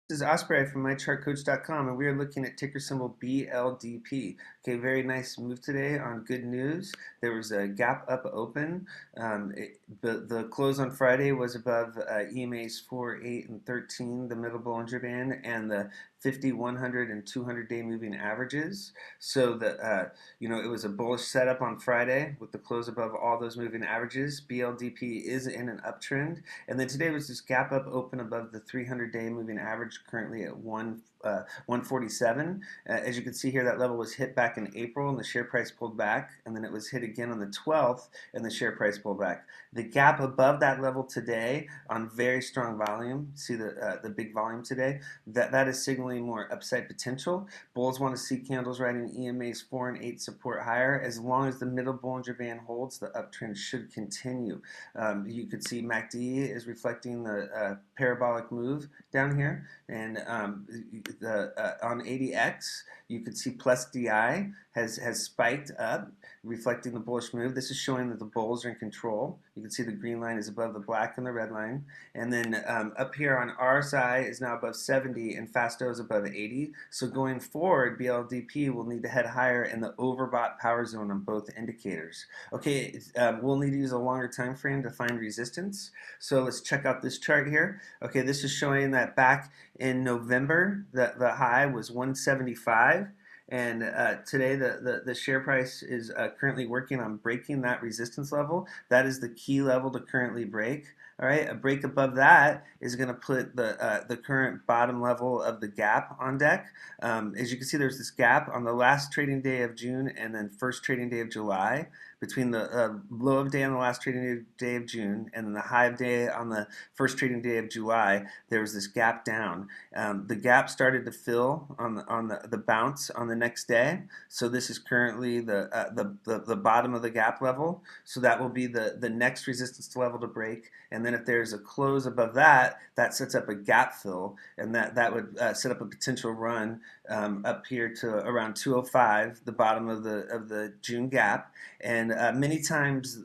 This is Ospreyeye from mychartcoach.com, and we are looking at ticker symbol BLDP. Okay, very nice move today on good news. There was a gap up open. The close on Friday was above EMA's 4, 8, and 13, the middle Bollinger Band, and the 50, 100, and 200-day moving averages. So it was a bullish setup on Friday with the close above all those moving averages. BLDP is in an uptrend, and then today was this gap up open above the 300-day moving average, currently at 147. As you can see here, that level was hit back in April and the share price pulled back, and then it was hit again on the 12th and the share price pulled back. The gap above that level today on very strong volume, see the big volume today, that is signaling more upside potential. Bulls want to see candles riding EMA's 4 and 8 support higher. As long as the middle Bollinger Band holds, the uptrend should continue. You could see MACD is reflecting the parabolic move down here, and on 80X you could see plus DI has spiked up, reflecting the bullish move. This is showing that the bulls are in control. You can see the green line is above the black and the red line, and then up here on RSI is now above 70 and Fasto is above 80. So going forward, BLDP will need to head higher in the overbought power zone on both indicators. Okay, we'll need to use a longer time frame to find resistance. So let's check out this chart here. Okay, this is showing that back in November, the high was 175. And today the share price is currently working on breaking that resistance level. That is the key level to currently break. All right, a break above that is going to put the current bottom level of the gap on deck. As you can see, there's this gap on the last trading day of June and then first trading day of July. Between the low of day on the last trading day of June and then the high of day on the first trading day of July, there was this gap down. The gap started to fill on the bounce on the next day. So this is currently the bottom of the gap level. So that will be the next resistance level to break. And then if there's a close above that, that sets up a gap fill, and that would set up a potential run up here to around 205, the bottom of the June gap. And many times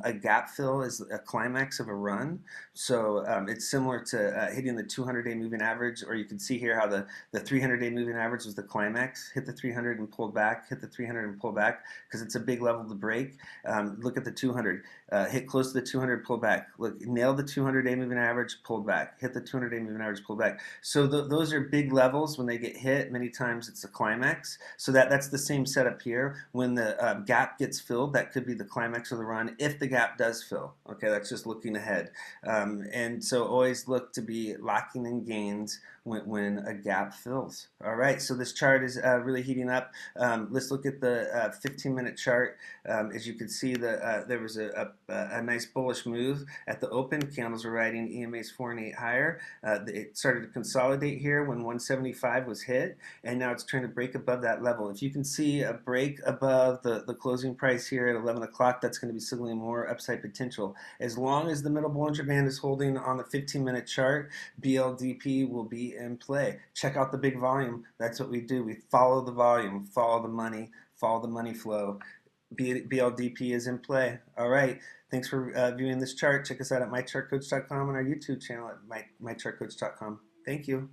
a gap fill is a climax of a run. So it's similar to hitting the 200-day moving average, or you can see here how the 300-day moving average was the climax. Hit the 300 and pulled back, hit the 300 and pulled back, because it's a big level to break. Look at the 200. Hit close to the 200, pull back. Look, nail the 200-day moving average, pulled back. Hit the 200-day moving average, pulled back. So those are big levels. When they get hit, many times it's a climax. So that's the same setup here. When the gap gets filled, that could be the climax of the run if the gap does fill. Okay, that's just looking ahead. And so always look to be locking in gains when a gap fills. All right, so this chart is really heating up. Let's look at the 15-minute chart. As you can see, there was a nice bullish move at the open. Candles were riding EMA's 4 and 8 higher. It started to consolidate here when 175 was hit, and now it's trying to break above that level. If you can see a break above the closing price here at 11 o'clock, that's going to be signaling more upside potential. As long as the middle Bollinger Band is holding on the 15-minute chart, BLDP will be in play. Check out the big volume. That's what we do. We follow the volume, follow the money flow. BLDP is in play. All right. Thanks for viewing this chart. Check us out at mychartcoach.com and our YouTube channel at mychartcoach.com. Thank you.